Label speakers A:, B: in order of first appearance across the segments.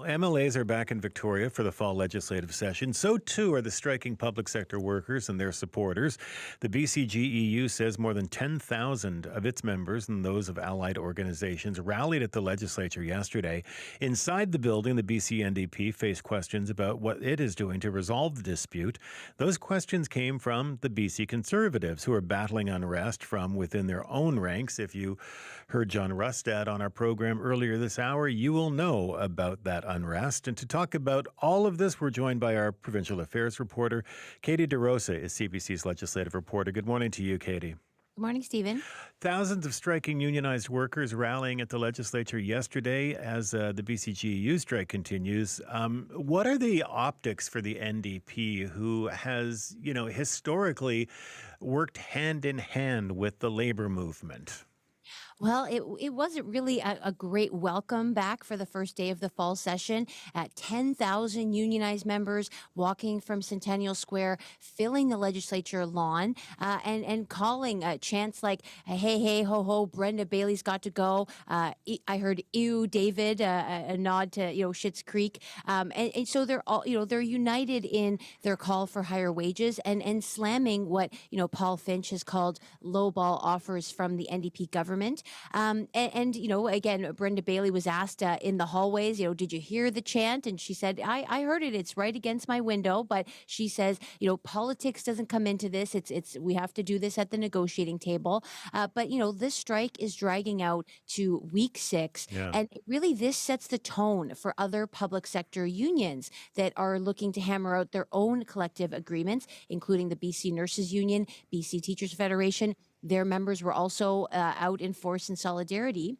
A: MLAs are back in Victoria for the fall legislative session. So too are the striking public sector workers and their supporters. The BCGEU says more than 10,000 of its members and those of allied organizations rallied at the legislature yesterday. Inside the building, the BC NDP faced questions about what it is doing to resolve the dispute. Those questions came from the BC Conservatives, who are battling unrest from within their own ranks. If you heard John Rustad on our program earlier this hour, you will know about that unrest. And to talk about all of this, we're joined by our provincial affairs reporter. Katie DeRosa is CBC's legislative reporter. Good morning to you, Katie.
B: Good morning, Stephen.
A: Thousands of striking unionized workers rallying at the legislature yesterday as the BCGEU strike continues. What are the optics for the NDP, who has, historically worked hand in hand with the labor movement?
B: Well, it wasn't really a great welcome back for the first day of the fall session. 10,000 unionized members walking from Centennial Square, filling the legislature lawn, and calling chants like, hey, hey, ho, ho, Brenda Bailey's got to go. I heard, ew, David, a nod to, Schitt's Creek. And so they're all, they're united in their call for higher wages and slamming what, Paul Finch has called lowball offers from the NDP government. Again, Brenda Bailey was asked in the hallways, did you hear the chant? And she said, I heard it. It's right against my window. But she says, politics doesn't come into this. We have to do this at the negotiating table. But this strike is dragging out to week 6. Yeah. And really, this sets the tone for other public sector unions that are looking to hammer out their own collective agreements, including the BC Nurses Union, BC Teachers Federation. Their members were also out in force in solidarity.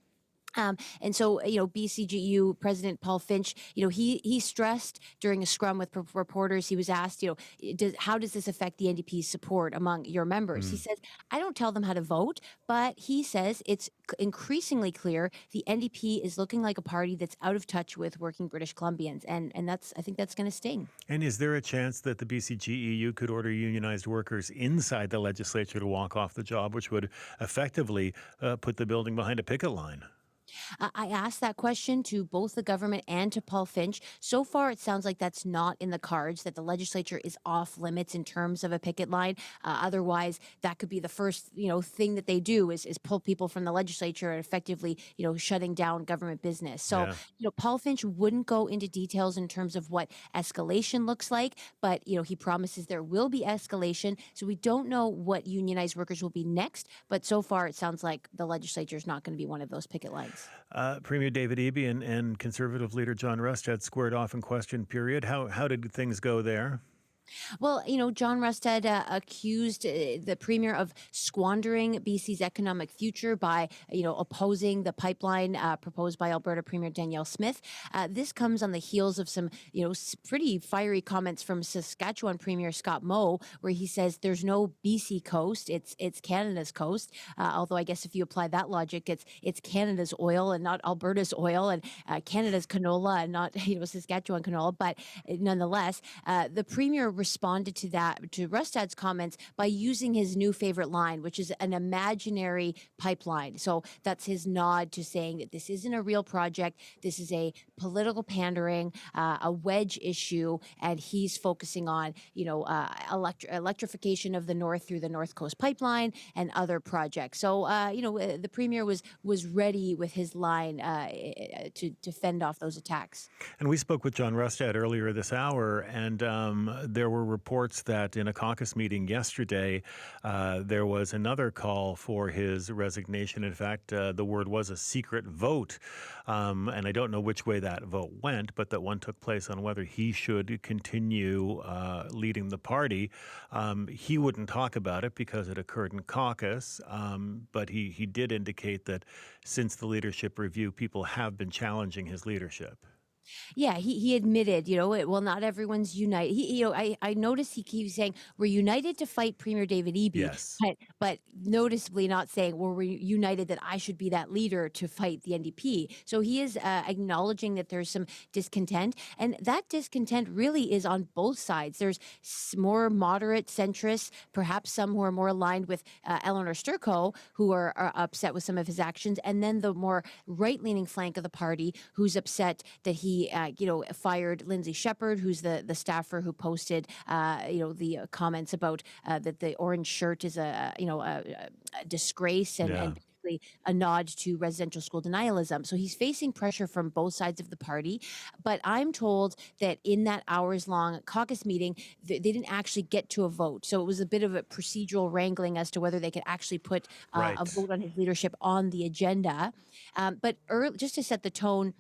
B: And so, BCGEU President Paul Finch, he stressed during a scrum with reporters, he was asked, how does this affect the NDP's support among your members? He says, I don't tell them how to vote, but he says it's increasingly clear the NDP is looking like a party that's out of touch with working British Columbians. And I think that's going to sting. And
A: is there a chance that the BCGEU could order unionized workers inside the legislature to walk off the job, which would effectively put the building behind a picket line?
B: I asked that question to both the government and to Paul Finch. So far, it sounds like that's not in the cards, that the legislature is off limits in terms of a picket line. Otherwise, that could be the first, thing that they do is pull people from the legislature and effectively, shutting down government business. So, Paul Finch wouldn't go into details in terms of what escalation looks like, but, he promises there will be escalation. So we don't know what unionized workers will be next. But so far, it sounds like the legislature is not going to be one of those picket lines.
A: Premier David Eby and Conservative leader John Rustad squared off in question period. How did things go there?
B: Well, John Rustad accused the Premier of squandering BC's economic future by, opposing the pipeline proposed by Alberta Premier Danielle Smith. This comes on the heels of some, pretty fiery comments from Saskatchewan Premier Scott Moe, where he says there's no BC coast, it's Canada's coast. Although I guess if you apply that logic, it's Canada's oil and not Alberta's oil, and Canada's canola and not, Saskatchewan canola. But nonetheless, the Premier responded to Rustad's comments by using his new favorite line, which is an imaginary pipeline. So that's his nod to saying that this isn't a real project. This is a political pandering, a wedge issue, and he's focusing on, electrification of the North through the North Coast Pipeline and other projects. So, the Premier was ready with his line to fend off those attacks.
A: And we spoke with John Rustad earlier this hour, and there were reports that in a caucus meeting yesterday, there was another call for his resignation. In fact, the word was a secret vote. And I don't know which way that vote went, but that one took place on whether he should continue leading the party. He wouldn't talk about it because it occurred in caucus, but he did indicate that since the leadership review, people have been challenging his leadership.
B: Yeah, he admitted, not everyone's united. I noticed he keeps saying we're united to fight Premier David Eby,
A: yes,
B: but noticeably not saying we're united that I should be that leader to fight the NDP. So he is acknowledging that there's some discontent, and that discontent really is on both sides. There's more moderate centrists, perhaps some who are more aligned with Eleanor Sturcombe, who are upset with some of his actions, and then the more right-leaning flank of the party who's upset that he he, fired Lindsay Shepherd, who's the staffer who posted, the comments about that the orange shirt is a disgrace and basically a nod to residential school denialism. So he's facing pressure from both sides of the party. But I'm told that in that hours-long caucus meeting, they didn't actually get to a vote. So it was a bit of a procedural wrangling as to whether they could actually put a
A: Right.
B: vote on his leadership on the agenda. But just to set the tone,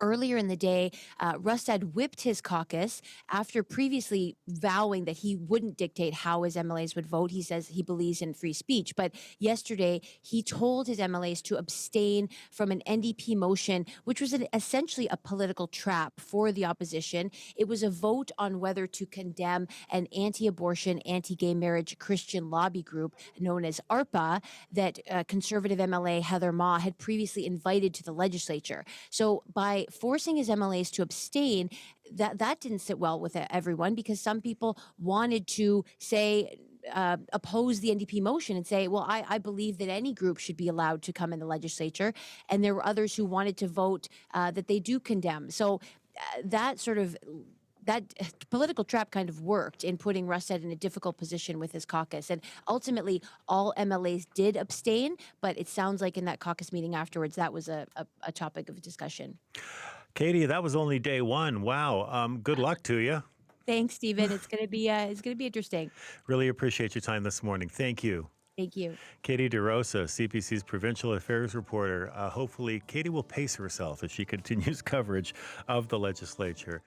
B: earlier in the day, Rustad whipped his caucus after previously vowing that he wouldn't dictate how his MLAs would vote. He says he believes in free speech. But yesterday, he told his MLAs to abstain from an NDP motion, which was essentially a political trap for the opposition. It was a vote on whether to condemn an anti-abortion, anti-gay marriage Christian lobby group known as ARPA that Conservative MLA Heather Ma had previously invited to the legislature. So by forcing his MLAs to abstain, that didn't sit well with everyone, because some people wanted to say oppose the NDP motion and say, well, I believe that any group should be allowed to come in the legislature. And there were others who wanted to vote that they do condemn. So that political trap kind of worked in putting Rustad in a difficult position with his caucus. And ultimately, all MLAs did abstain, but it sounds like in that caucus meeting afterwards, that was a topic of discussion.
A: Katie, that was only day one. Wow. Good luck to you.
B: Thanks, Stephen. It's gonna be interesting.
A: Really appreciate your time this morning. Thank you.
B: Thank you.
A: Katie DeRosa, CBC's provincial affairs reporter. Hopefully, Katie will pace herself as she continues coverage of the legislature.